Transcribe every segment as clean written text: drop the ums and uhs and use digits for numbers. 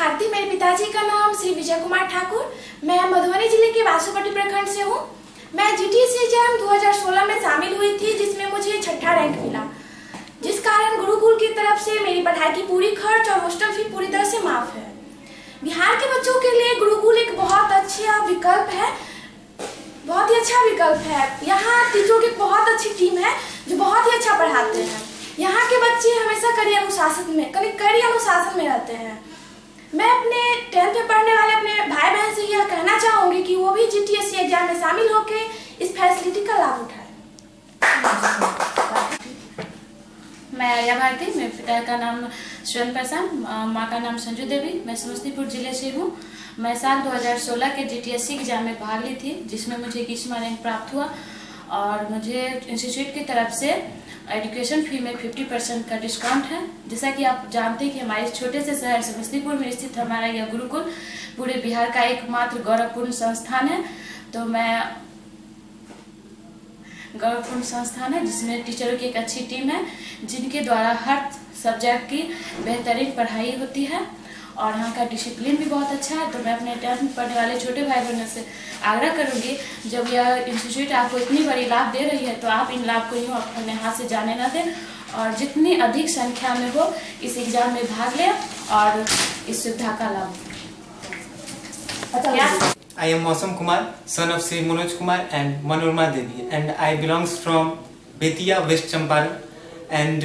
भारती, मेरे पिताजी का नाम श्री विजय कुमार ठाकुर। मैं मधुबनी जिले के बासुपट्टी प्रखंड से हूँ। मैं जीटीएससी एग्जाम 2016 में शामिल हुई थी, जिसमें मुझे 6ठा रैंक मिला, जिस कारण गुरुकुल की तरफ से मेरी पढ़ाई की पूरी खर्च और हॉस्टल फी पूरी तरह से माफ है। बिहार के बच्चों के लिए गुरुकुल एक बहुत अच्छा विकल्प है, बहुत ही अच्छा विकल्प है। यहाँ टीचरों की बहुत अच्छी टीम है जो बहुत ही अच्छा पढ़ाते हैं। यहाँ के बच्चे हमेशा कड़ी अनुशासन में रहते हैं। मैं अपने 10th में पढ़ने वाले अपने भाई बहन से यह कहना चाहूँगी कि वो भी जीटीएससी एग्जाम में शामिल होकर इस फैसिलिटी का लाभ उठाएं। मैं आर्या भारती, मेरे पिता का नाम स्वर्ण प्रसाद, माँ का नाम संजू देवी। मैं समस्तीपुर जिले से हूँ। मैं साल 2016 के जीटीएससी एग्जाम में भाग ली थी, जिसमें मुझे 21वां रैंक प्राप्त हुआ और मुझे इंस्टीट्यूट की तरफ से एजुकेशन फी में 50% का डिस्काउंट है। जैसा कि आप जानते हैं कि हमारे छोटे से शहर समस्तीपुर में स्थित हमारा यह गुरुकुल पूरे बिहार का एकमात्र गौरवपूर्ण संस्थान है। गौरवपूर्ण संस्थान है जिसमें टीचरों की एक अच्छी टीम है, जिनके द्वारा हर सब्जेक्ट की बेहतरीन पढ़ाई होती है और यहाँ का डिसिप्लिन भी बहुत अच्छा है। तो मैं अपने 10th में पढ़ने वाले छोटे भाई बहनों से आग्रह करूँगी, जब यह इंस्टीट्यूट आपको इतनी बड़ी लाभ दे रही है तो आप इन लाभ को यूँ अपने हाथ से जाने ना दें और जितनी अधिक संख्या में हो इस एग्जाम में भाग लें और इस सुविधा का लाभ। I am Mausam Kumar, son of Sri Manoj Kumar and Manorama Devi, and I belongs from Betia, West Champaran. And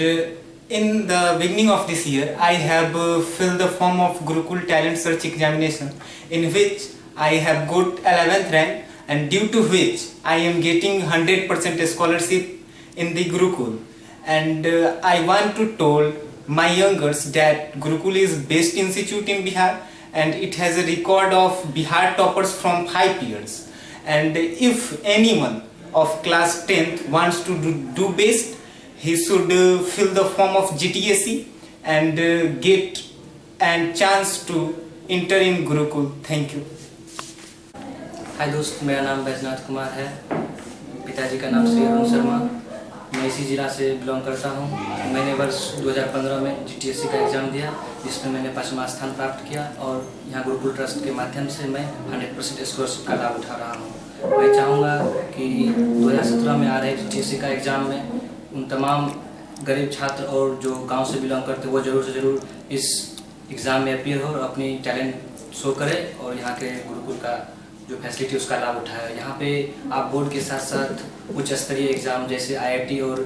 in the beginning of this year, I have filled the form of Gurukul Talent Search Examination, in which I have got 11th rank, and due to which I am getting 100% scholarship in the Gurukul. And I want to tell my youngers that Gurukul is best institute in Bihar, and it has a record of Bihar toppers from 5 years. And if anyone of class 10th wants to do best, he should fill the form of GTSC and get a chance to enter in Gurukul. Thank you. हाय दोस्त, मेरा नाम बैजनाथ कुमार है। पिताजी का नाम श्री अरुण शर्मा। मैं इसी जिला से बिलोंग करता हूँ। मैंने वर्ष 2015 में जीटीएससी का एग्ज़ाम दिया, जिसमें मैंने 5वां स्थान प्राप्त किया और यहाँ गुरुकुल ट्रस्ट के माध्यम से मैं 100% स्कॉलरशिप का लाभ उठा रहा हूँ। मैं चाहूँगा कि 2017 में आ रहे जीटीएससी का एग्ज़ाम में उन तमाम गरीब छात्र और जो गांव से बिलोंग करते वो ज़रूर से ज़रूर इस एग्ज़ाम में अपीयर हो और अपनी टैलेंट शो करे और यहाँ के गुरुकुल का जो फैसिलिटी उसका लाभ उठाए। यहाँ पे आप बोर्ड के साथ साथ उच्च स्तरीय एग्ज़ाम जैसे आईआईटी और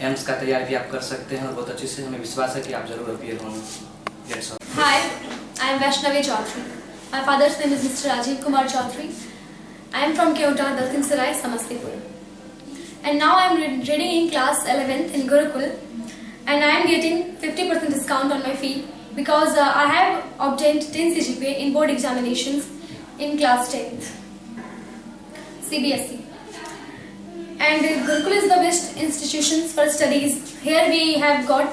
एम्स का तैयारी भी आप कर सकते हैं और बहुत अच्छे से हमें विश्वास है कि आप जरूर अपीयर होंगे। Hi, I am Vaishnavi Chaudhary. My father's name is Mr. Rajiv Kumar Chaudhary. I am from Keota, Dalsin Sarai, Samastipur. And now I am reading in class 11th in Gurukul, and I am getting 50% discount on my fee because I have obtained 10 CGPA in board examinations in class 10th CBSE. And Gurukul is the best institutions for studies. Here we have got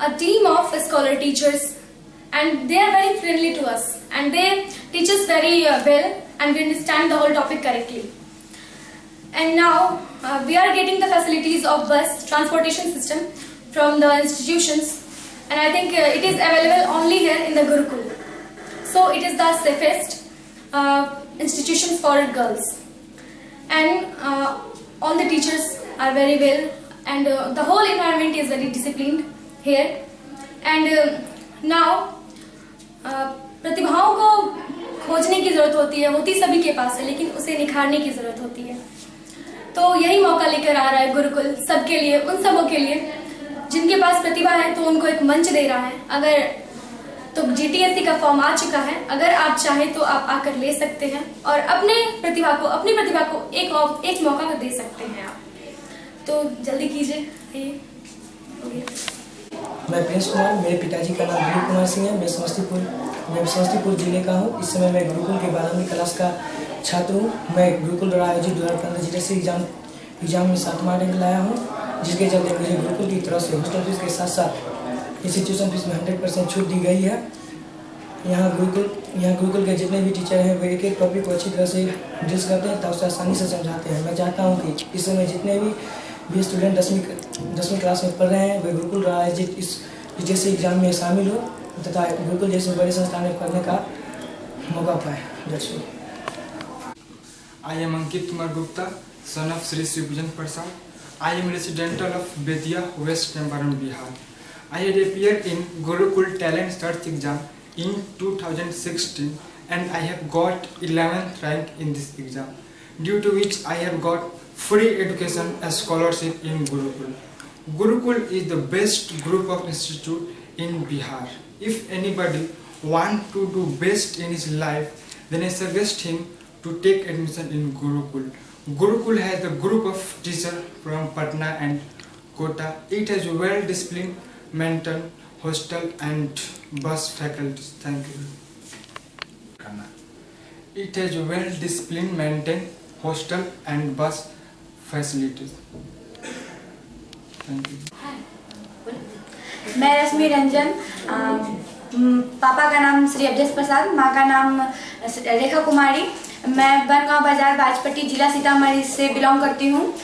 a team of scholar teachers, and they are very friendly to us, and they teach us very well, and we understand the whole topic correctly. And now we are getting the facilities of bus transportation system from the institutions, and I think it is available only here in the Gurukul. So it is the safest institutions for girls, and all the teachers are very well, and the whole environment is very disciplined here. And now प्रतिभाओं को खोजने की जरूरत होती सभी के पास है, लेकिन उसे निखारने की जरूरत होती है। तो यही मौका लेकर आ रहा है गुरुकुल सबके लिए, उन सबों के लिए जिनके पास प्रतिभा है, तो उनको एक मंच दे रहा है। अगर तो जीटीएससी का फॉर्म आ चुका है, अगर आप चाहें तो आप आकर ले सकते हैं और अपनी प्रतिभा को एक मौका दे सकते हैं आप। तो जल्दी कीजिए। मैं प्रिंस कुमार, मेरे पिताजी का नाम दिलीप कुमार सिंह है। मैं समस्तीपुर जिले का हूँ। इस समय मैं गुरुकुल के 12वीं क्लास का छात्र हूँ। मैं गुरुकुल द्वारा आयोजित 2015 जीटीएससी एग्जाम में 7वां रैंक लाया हूँ, जिसके चलते मुझे गुरुकुल की तरफ से हॉस्टल फीस के साथ साथ इंस्टीट्यूशन फीस में 100% छूट दी गई है। यहाँ गुरुकुल के जितने भी टीचर हैं वे एक टॉपिक को अच्छी तरह से डिस्कस करते हैं, तब उसे आसानी से समझाते हैं। मैं चाहता हूँ कि इस समय जितने भी स्टूडेंट 10वीं क्लास में पढ़ रहे हैं वे गुरुकुल द्वारा आयोजित इस जीटीएससी एग्जाम में शामिल हो तथा गुरुकुल जैसे बड़े संस्थान में पढ़ने का मौका पाए। That's all. I am Ankit Kumar Gupta, son of Sri Shivbhujan Prasad. I am resident of Betia, West Champaran, Bihar. I had appeared in Gurukul Talent Search exam in 2016 and I have got 11th rank in this exam, due to which I have got free education and scholarship in Gurukul. Gurukul is the best group of institute in Bihar. If anybody want to do best in his life, then I suggest him to take admission in Gurukul. Gurukul has a group of teachers from Patna and Kota. It has well disciplined, maintained hostel and bus faculties. Thank you. It has well disciplined, maintained hostel and bus facilities. Thank you. मैं रश्मि रंजन, पापा का नाम श्री अवधेश प्रसाद, माँ का नाम रेखा कुमारी। मैं बनगांव बाजार बाजपट्टी जिला सीतामढ़ी से बिलोंग करती हूँ।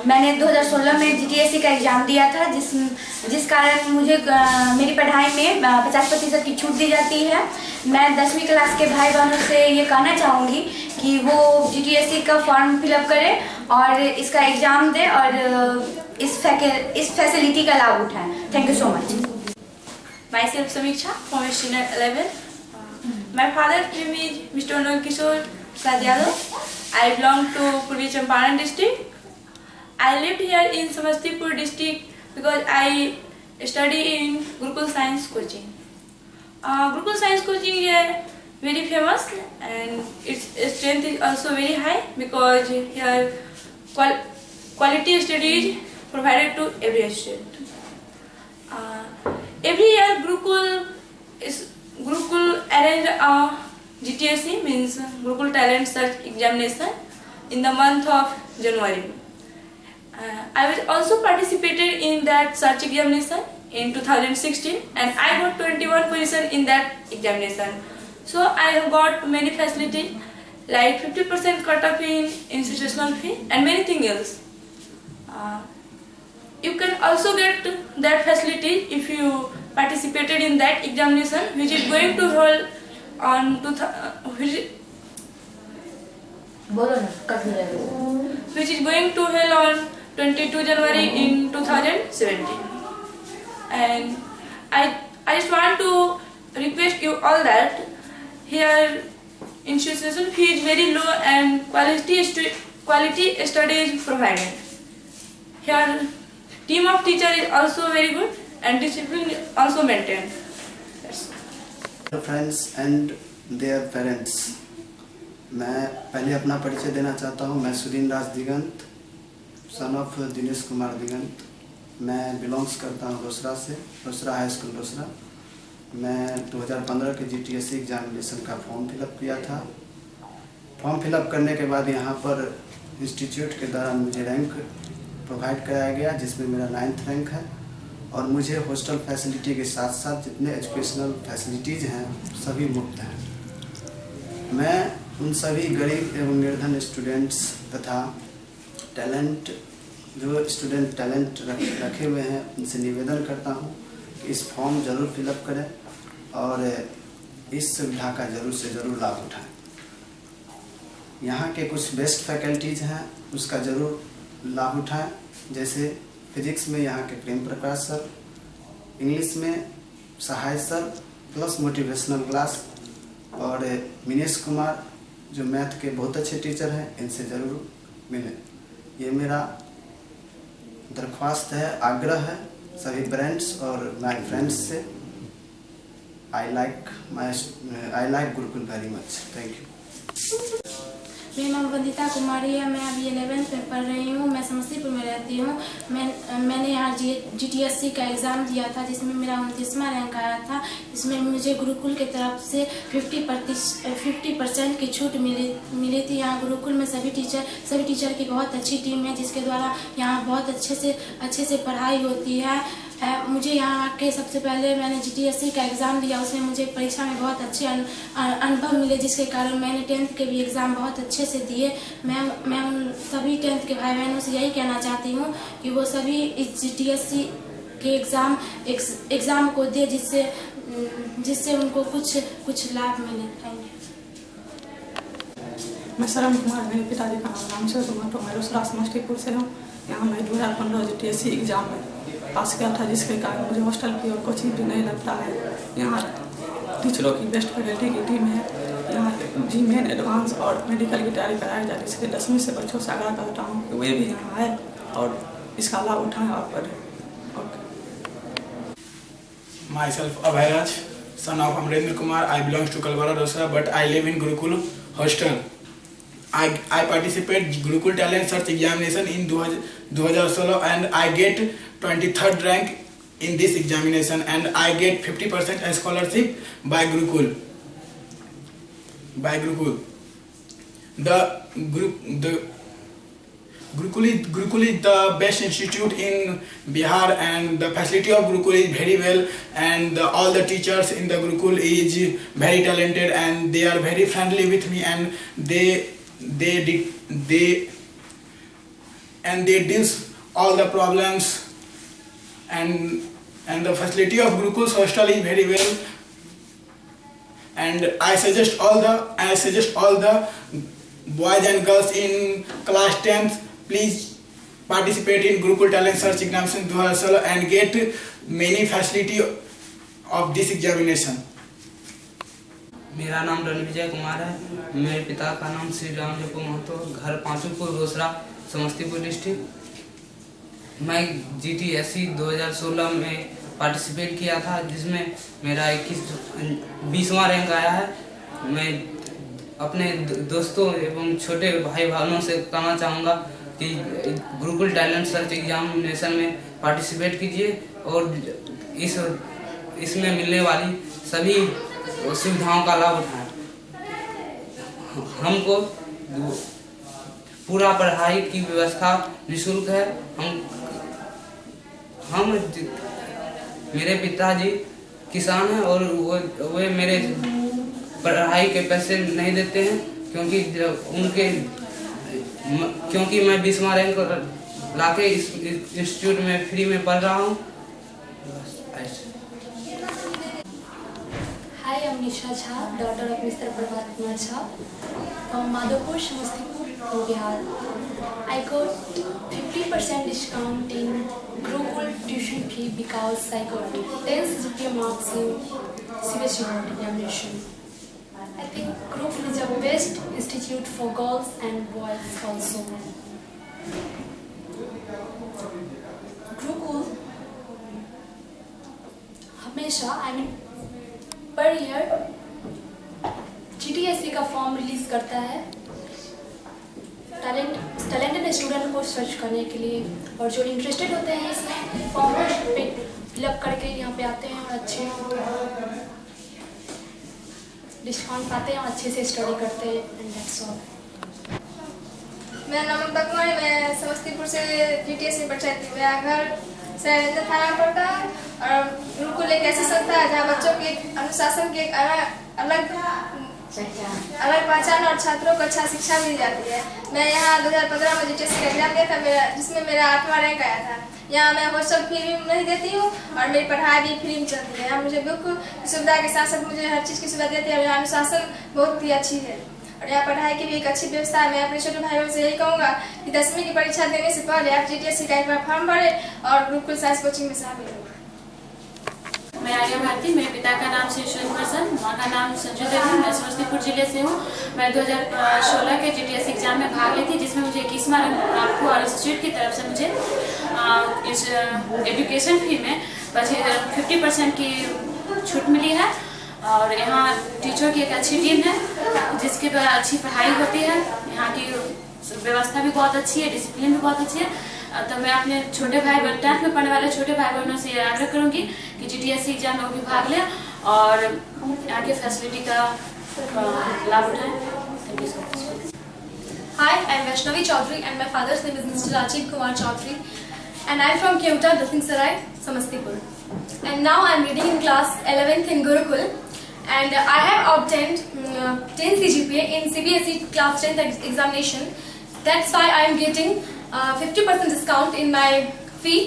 मैंने 2016 में GTSC का एग्ज़ाम दिया था, जिस कारण मुझे मेरी पढ़ाई में 50% की छूट दी जाती है। मैं 10वीं क्लास के भाई बहनों से ये कहना चाहूँगी कि वो GTSC का फॉर्म फिलअप करें और इसका एग्ज़ाम दें और इस फैसिलिटी का लाभ उठाएं। Thank you so much. Myself Samiksha from Standard 11. My father's name is Mr. Anil Kishore Sadyadav. I belong to Purvi Champaran district. I lived here in Samastipur district because I study in Gurukul Science Coaching. Gurukul Science Coaching is very famous and its strength is also very high because here quality studies provided to every student. Every year Gurukul arrange a GTSC, means Gurukul Talent Search examination, in the month of January. I was also participated in that search examination in 2016 and I got 21 position in that examination. So I have got many facilities like 50% cut-off in institutional fee and many things else. You can also get that facility if you participated in that examination, which is going to hold on 22 January in 2017. And I just want to request you all that here institutional fee is very low and quality study is provided. Here team of teacher is also very good and discipline is also maintained. Friends and their parents, मैं पहले अपना परिचय देना चाहता हूँ। मैं सुदीन राज दिगंत, son of Dinesh Kumar दिगंत। मैं belongs करता हूँ रोसड़ा से, रोसड़ा हाई स्कूल रोसड़ा। मैं 2015 के GTSC एग्जामिनेशन का फॉर्म फिलअप किया था। फॉर्म फिलअप करने के बाद यहाँ पर इंस्टीट्यूट के द्वारा मुझे रैंक प्रोवाइड कराया गया, जिसमें मेरा 9th रैंक है और मुझे हॉस्टल फैसिलिटी के साथ साथ जितने एजुकेशनल फैसिलिटीज़ हैं सभी मुफ्त हैं। मैं उन सभी गरीब एवं निर्धन स्टूडेंट्स तथा जो स्टूडेंट टैलेंट रखे हुए हैं उनसे निवेदन करता हूं कि इस फॉर्म ज़रूर फिलअप करें और इस सुविधा का ज़रूर से ज़रूर लाभ उठाएं। यहाँ के कुछ बेस्ट फैकल्टीज़ हैं उसका ज़रूर लाभ उठाएं, जैसे फिजिक्स में यहाँ के प्रेम प्रकाश सर, इंग्लिश में सहाय सर प्लस मोटिवेशनल क्लास, और मिनेश कुमार जो मैथ के बहुत अच्छे टीचर हैं, इनसे ज़रूर मिलें। ये मेरा दरख्वास्त है, आग्रह है सभी पेरेंट्स और माय फ्रेंड्स से। I like Gurukul very much. Thank you. मेरा नाम वंदिता कुमारी है। मैं अभी 11th में पढ़ रही हूँ। मैं समस्तीपुर में रहती हूँ। मैंने यहाँ GTSC का एग्ज़ाम दिया था, जिसमें मेरा 29वां रैंक आया था। इसमें मुझे गुरुकुल की तरफ से 50% की छूट मिली थी। यहाँ गुरुकुल में सभी टीचर की बहुत अच्छी टीम है, जिसके द्वारा यहाँ बहुत अच्छे से पढ़ाई होती है। मुझे यहाँ आके सबसे पहले मैंने GTSC का एग्ज़ाम दिया, उसमें मुझे परीक्षा में बहुत अच्छे अनुभव मिले, जिसके कारण मैंने 10th के भी एग्ज़ाम बहुत अच्छे से दिए। मैं उन सभी 10th के भाई बहनों से यही कहना चाहती हूँ कि वो सभी इस के एग्ज़ाम को दे, जिससे उनको कुछ लाभ मिले। Thank you. मैं शरण कुमार, मेरे पिताजी का नाम से तो मैं दूसरा समस्तीपुर से हूँ। यहाँ मैं 2015 GTSC एग्ज़ाम में पास किया था, जिसके कारण मुझे हॉस्टल की और कोचिंग भी नहीं लगता है। यहाँ टीचरों की बेस्ट फैकल्टी की टीम है। यहाँ GMAIN एडवांस और मेडिकल की तैयारी कराई जाती है। इसलिए 10वीं से बच्चों से आग्रह करता हूँ कि वे भी यहाँ आए और इसका लाभ उठाएँ और पढ़ें। Myself Abhairaj, son of Amrendra Kumar. I belong to Kalwara Dosra, but I live in Gurukul hostel. I participate Gurukul Talent Search examination in 2016 and I get 23rd rank in this examination and I get 50% scholarship by Gurukul. Gurukul is the best institute in Bihar and the facility of Gurukul is very well and all the teachers in the Gurukul is very talented and they are very friendly with me and they deals all the problems and the facility of Gurukul's hostel is very well and I suggest all the boys and girls in class 10th please participate in Gurukul Talent Search examination 2016 and get many facility of this examination. मेरा नाम रणविजय कुमार है। मेरे पिता का नाम श्री राम जपू महतो, घर पांचुपुर Rosera, Samastipur district. मैं GTSC 2016 में पार्टिसिपेट किया था, जिसमें मेरा 20वां रैंक आया है। मैं अपने दोस्तों एवं छोटे भाई बहनों से कहना चाहूँगा कि गुरुकुल टैलेंट सर्च एग्जामिनेशन में पार्टिसिपेट कीजिए और इसमें मिलने वाली सभी सुविधाओं का लाभ उठाएं। हमको पूरा पढ़ाई की व्यवस्था निःशुल्क है। हम मेरे पिताजी किसान हैं और वे मेरे पढ़ाई के पैसे नहीं देते हैं क्योंकि मैं 20वां रैंक लाके इस इंस्टीट्यूट में फ्री में पढ़ रहा हूँ। Hi, I'm Nisha Jha, daughter of Mr. Prabhat Kumar Jha from Madhopur, Samastipur, Bihar. I got 50% discount in Gurukul tuition fee because I got 10 GPA marks in CBSE board examination. I think Gurukul is the best institute for girls and boys also. Gurukul हमेशा per year GTSC का form release करता है talented student को search करने के लिए, और जो इंटरेस्टेड होते हैं इसमें फॉर्म पे फिलअप करके यहाँ पे आते हैं और अच्छे डिस्काउंट पाते हैं और अच्छे से स्टडी करते हैं। And that's all. मेरा नाम ममता कुमारी, मैं समस्तीपुर से GTSC में पढ़ती थी। मेरा घर सैनिक थाना में पड़ता है और गुरुकुल एक ऐसी संस्था है जहाँ बच्चों के अनुशासन की अलग पहचान और छात्रों को अच्छा शिक्षा मिल जाती है। मैं यहाँ 2015 में GTSC का एग्जाम दिया था, जिसमें मेरा 8वां रैंक आया था। यहाँ मैं हॉस्टल फी भी नहीं देती हूँ और मेरी पढ़ाई भी फ्री में चलती है। यहाँ मुझे बुक की सुविधा के साथ साथ मुझे हर चीज़ की सुविधा देती है। यहाँ अनुशासन बहुत ही अच्छी है और यहाँ पढ़ाई की भी एक अच्छी व्यवस्था है। मैं अपने छोटे भाई बहन से यही कहूँगा कि 10वीं की परीक्षा देने से पहले आप GTSC का एक बार फॉर्म भरें और गुरुकुल साइंस कोचिंग में शामिल हों। मैं आर्या भारती, मेरे पिता का नाम श्री यशवंत प्रसन्न, माँ का नाम संजू देवी। मैं समस्तीपुर जिले से हूँ। मैं 2016 के GTSC एग्जाम में भाग ली थी, जिसमें मुझे 21वां रैंक प्राप्त हुआ और इंस्टीट्यूट की तरफ से मुझे इस एजुकेशन फी में 50% की छूट मिली है। और यहाँ टीचर की एक अच्छी टीम है जिसके द्वारा अच्छी पढ़ाई होती है। यहाँ की व्यवस्था भी बहुत अच्छी है, डिसिप्लिन भी बहुत अच्छी है। तो मैं अपने छोटे भाई बहन 10th में पढ़ने वाले छोटे भाई बहनों से आग्रह करूँगी कि GTSC एग्जाम में वो भी भाग लें और यहाँ के फैसिलिटी का लाभ उठाएं। Thank you so much. Hi, I am Vaishnavi Chaudhary and my father's name is Mr. Rajiv Kumar Chaudhary and I am from Keuta, Dakshin Sarai, Samastipur. And now I am reading in class 11th in Gurukul and I have obtained 10 CGPA in CBSE class 10th examination. That's why I am getting 50% discount in my fee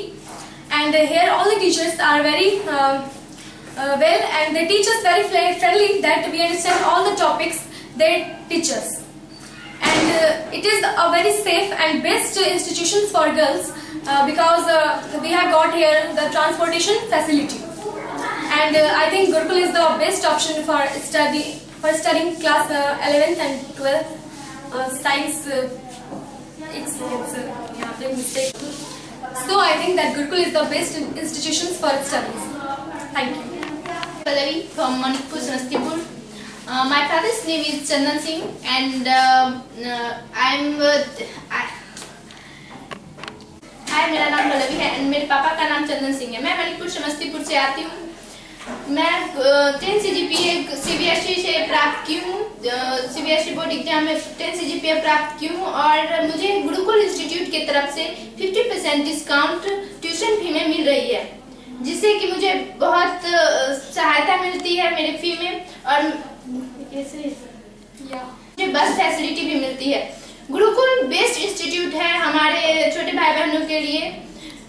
and here all the teachers are very well, and they teach us very friendly that we understand all the topics they teach us. And it is a very safe and best institutions for girls because we have got here the transportation facility. And I think Gurukul is the best option for studying class 11th and 12th science. Mistake. So I think that Gurukul is the best institutions for studies. Thank you. Pallavi from Manipur, Samastipur. My father's name is Chandan Singh, and मेरा नाम पल्लवी है and मेरे पापा का नाम चंदन सिंह है। मैं मणिपुर समस्तीपुर से आती हूँ। मैं 10 CGPA CBSE से प्राप्त की हूँ। CBSE बोर्ड एग्जाम में 10 CGPA प्राप्त की हूँ और मुझे गुरुकुल इंस्टीट्यूट की तरफ से 50% डिस्काउंट ट्यूशन फी में मिल रही है, जिससे कि मुझे बहुत सहायता मिलती है मेरे फी में और मुझे बस फैसिलिटी भी मिलती है। गुरुकुल बेस्ट इंस्टीट्यूट है हमारे छोटे भाई बहनों के लिए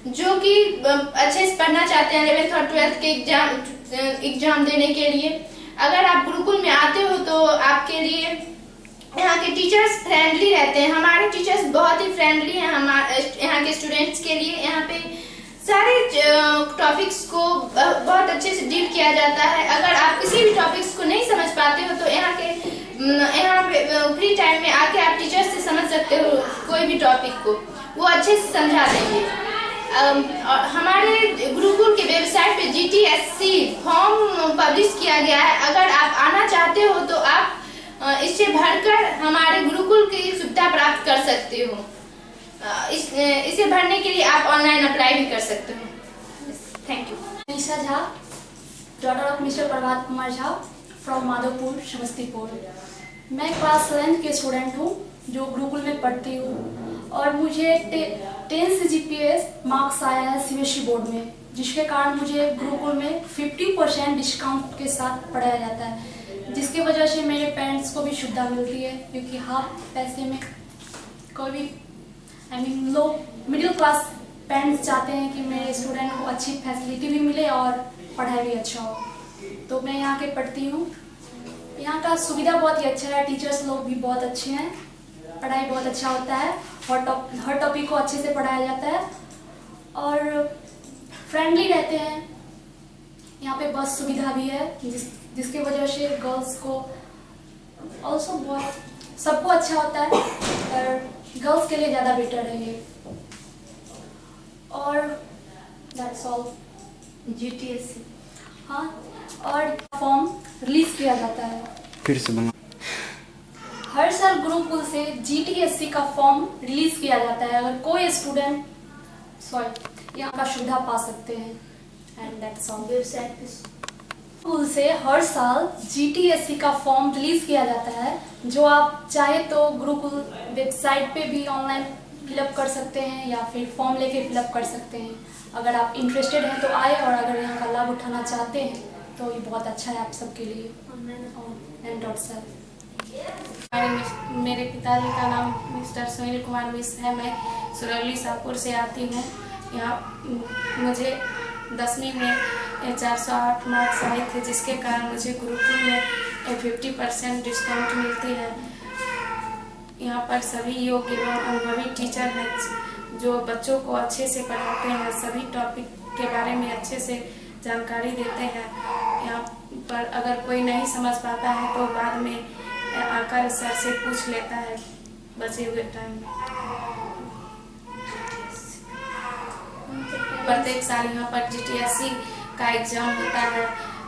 जो कि अच्छे से पढ़ना चाहते हैं 11th और 12th के एग्जाम देने के लिए। अगर आप गुरुकुल में आते हो तो आपके लिए यहाँ के टीचर्स फ्रेंडली रहते हैं। हमारे टीचर्स बहुत ही फ्रेंडली हैं हमारे यहाँ के स्टूडेंट्स के लिए। यहाँ पे सारे टॉपिक्स को बहुत अच्छे से डील किया जाता है। अगर आप किसी भी टॉपिक्स को नहीं समझ पाते हो तो यहाँ पे फ्री टाइम में आके आप टीचर से समझ सकते हो कोई भी टॉपिक को, वो अच्छे से समझा देंगे। और हमारे गुरुकुल के वेबसाइट पे GTSC फॉर्म पब्लिश किया गया है। अगर आप आना चाहते हो तो आप इसे भरकर हमारे गुरुकुल की सुविधा प्राप्त कर सकते हो। इसे भरने के लिए आप ऑनलाइन अप्लाई भी कर सकते हो। Thank you. Nisha Jha, daughter of mister Prabhat Kumar Jha from Madhopur Samastipur. मैं क्लास 7th के स्टूडेंट हूँ जो गुरुकुल में पढ़ती हूँ और मुझे 10 CGPA मार्क्स आया है CBSE बोर्ड में, जिसके कारण मुझे गुरुकुल में 50% डिस्काउंट के साथ पढ़ाया जाता है, जिसकी वजह से मेरे पेरेंट्स को भी सुविधा मिलती है क्योंकि हाफ पैसे में कोई भी लो मिडिल क्लास पेरेंट्स चाहते हैं कि मेरे स्टूडेंट को अच्छी फैसिलिटी भी मिले और पढ़ाई भी अच्छा हो। तो मैं यहाँ के पढ़ती हूँ। यहाँ का सुविधा बहुत ही अच्छा है, टीचर्स लोग भी बहुत अच्छे हैं, पढ़ाई बहुत अच्छा होता है, हर टॉपिक को अच्छे से पढ़ाया जाता है और फ्रेंडली रहते हैं। यहाँ पे बस सुविधा भी है जिसकी वजह से गर्ल्स को ऑल्सो बहुत सबको अच्छा होता है, पर गर्ल्स के लिए ज़्यादा बेटर है ये। और दैट्स ऑल। GTSC हाँ, और फॉर्म रिलीज किया जाता है। फिर से बना। हर साल गुरुकुल से GTSC का फॉर्म रिलीज किया जाता है। अगर कोई स्टूडेंट यहाँ का सुविधा पा सकते हैं and that's all. Website Gurukul से हर साल GTSC का फॉर्म रिलीज किया जाता है, जो आप चाहे तो गुरुकुल वेबसाइट पे भी ऑनलाइन फिलअप कर सकते हैं या फिर फॉर्म लेके फिलअप कर सकते हैं। अगर आप इंटरेस्टेड हैं तो आए, और अगर यहाँ का लाभ उठाना चाहते हैं तो ये बहुत अच्छा है आप सबके लिए। मेरे पिताजी का नाम मिस्टर सुनील कुमार मिश्र है। मैं सुरौली शाहपुर से आती हूँ। यहाँ मुझे 10वीं में 408 मार्क्स आए थे, जिसके कारण मुझे गुरुकुल में 50% डिस्काउंट मिलती है। यहाँ पर सभी योग्य एवं अनुभवी टीचर हैं जो बच्चों को अच्छे से पढ़ाते हैं, सभी टॉपिक के बारे में अच्छे से जानकारी देते हैं। यहाँ पर अगर कोई नहीं समझ पाता है तो बाद में आकर सर से पूछ लेता है बचे हुए टाइम में। प्रत्येक साल यहाँ पर GTSC का एग्जाम होता है।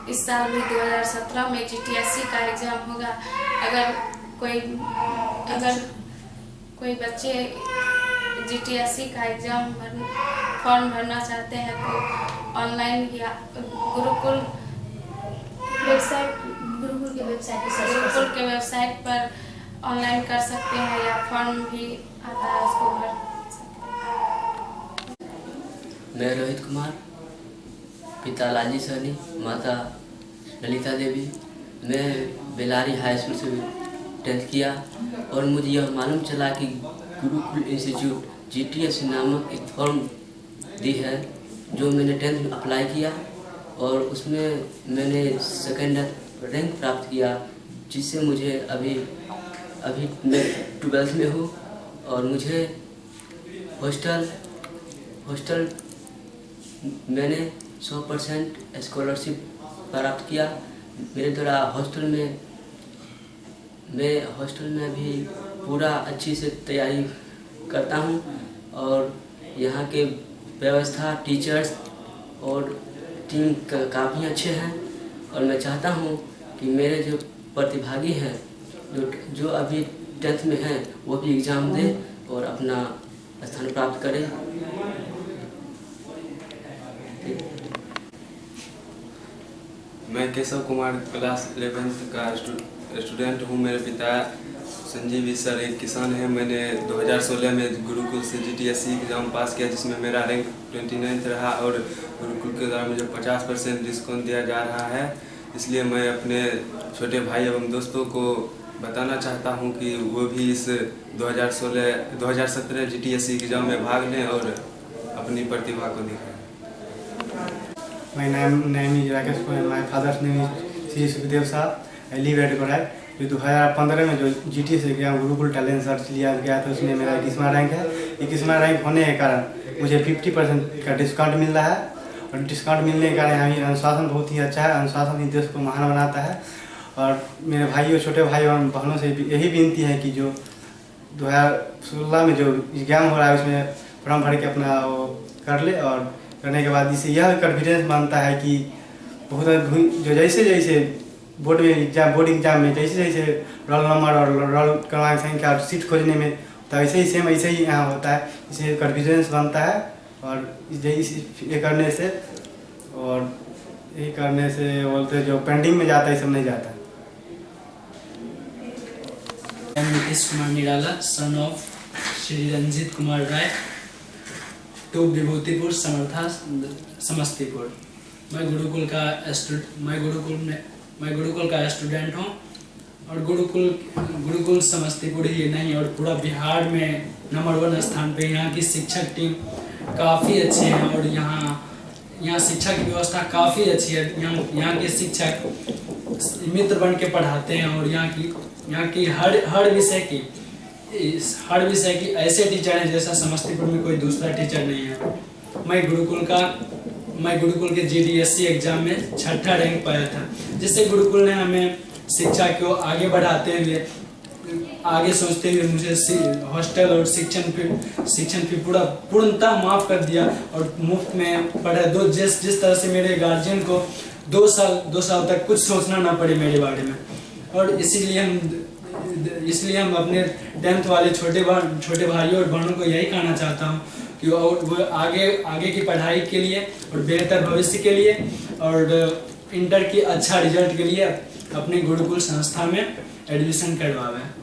इस साल भी 2017 में GTSC का एग्जाम होगा। अगर कोई बच्चे GTSC का एग्जाम फॉर्म भरना चाहते हैं तो ऑनलाइन या गुरुकुल के वेबसाइट पर ऑनलाइन कर सकते हैं या फॉर्म भी आता है उसको भर सकते हैं। मैं रोहित कुमार, पिता लालजी सहनी, माता ललिता देवी। मैं बेलारी हाई स्कूल से 10th किया और मुझे यह मालूम चला कि गुरुकुल इंस्टीट्यूट GTSC नामक एक फॉर्म दी है जो मैंने 10th में अप्लाई किया और उसमें मैंने सेकंड रैंक प्राप्त किया, जिससे मुझे अभी मैं 12th में हूँ और मुझे हॉस्टल मैंने 100% स्कॉलरशिप प्राप्त किया। मेरे द्वारा हॉस्टल में भी पूरा अच्छी से तैयारी करता हूँ और यहाँ के व्यवस्था, टीचर्स और टीम काफ़ी अच्छे हैं और मैं चाहता हूँ कि मेरे जो प्रतिभागी हैं जो अभी 10th में हैं वो भी एग्ज़ाम दें और अपना स्थान प्राप्त करें। मैं केशव कुमार क्लास 11th का स्टूडेंट हूँ। मेरे पिता संजीव सर एक किसान हैं। मैंने 2016 में गुरुकुल से GTSC एग्ज़ाम पास किया, जिसमें मेरा रैंक 29 रहा और गुरुकुल के द्वारा मुझे 50% डिस्काउंट दिया जा रहा है। इसलिए मैं अपने छोटे भाई एवं दोस्तों को बताना चाहता हूं कि वो भी इस 2017 GTSC एग्ज़ाम में भाग लें और अपनी प्रतिभा को दिखाएं। My name is Rakesh Kumar. My father's name is Sri Sukhdev Saab. I live at Gorai. जो 2015 में जो GTSC exam Gurukul talent search लिया गया था उसमें मेरा 21वां रैंक है। 21वां रैंक होने के कारण मुझे 50% का डिस्काउंट मिल रहा है और डिस्काउंट मिलने के कारण यहाँ अनुशासन बहुत ही अच्छा है। अनुशासन ही देश को महान बनाता है। और मेरे भाई और छोटे भाई और बहनों से यही विनती है कि जो 2016 में जो एग्जाम हो रहा है उसमें फॉर्म भर के अपना वो कर ले और करने के बाद इससे यह कॉन्फिडेंस बनता है कि बहुत जो जैसे बोर्ड एग्जाम में जैसे रोल नंबर और रोल क्रमांक संख्या और सीट खोजने में तो ऐसे ही यहाँ होता है। इससे कॉन्फिडेंस बनता है और ये करने से बोलते जो पेंडिंग में जाता है सब नहीं जाता। Nitish Kumar Nirala, son of Shri Ranjeet Kumar Rai, to Vibhutipur समर्था समस्तीपुर। मैं गुरुकुल का स्टूडेंट हूँ और गुरुकुल समस्तीपुर ही नहीं और पूरा बिहार में नंबर 1 स्थान पे। यहाँ की शिक्षक टीम काफ़ी अच्छे हैं और यहाँ शिक्षा की व्यवस्था काफ़ी अच्छी है। यहाँ के शिक्षक मित्र बन के पढ़ाते हैं और यहाँ की हर विषय की ऐसे टीचर हैं जैसा समस्तीपुर में कोई दूसरा टीचर नहीं है। मैं गुरुकुल के GTSC एग्जाम में 6ठा रैंक पाया था, जिससे गुरुकुल ने हमें शिक्षा को आगे बढ़ाते हुए आगे सोचते हुए मुझे हॉस्टल और शिक्षण फी पूर्णतः माफ़ कर दिया और मुफ्त में पढ़ा। जिस तरह से मेरे गार्जियन को 2 साल तक कुछ सोचना ना पड़े मेरे बारे में। और इसलिए हम अपने 10th वाले छोटे भाइयों और बहनों को यही कहना चाहता हूँ कि वो आगे की पढ़ाई के लिए और बेहतर भविष्य के लिए और इंटर की अच्छा रिजल्ट के लिए अपने गुरुकुल संस्था में एडमिशन करवावें।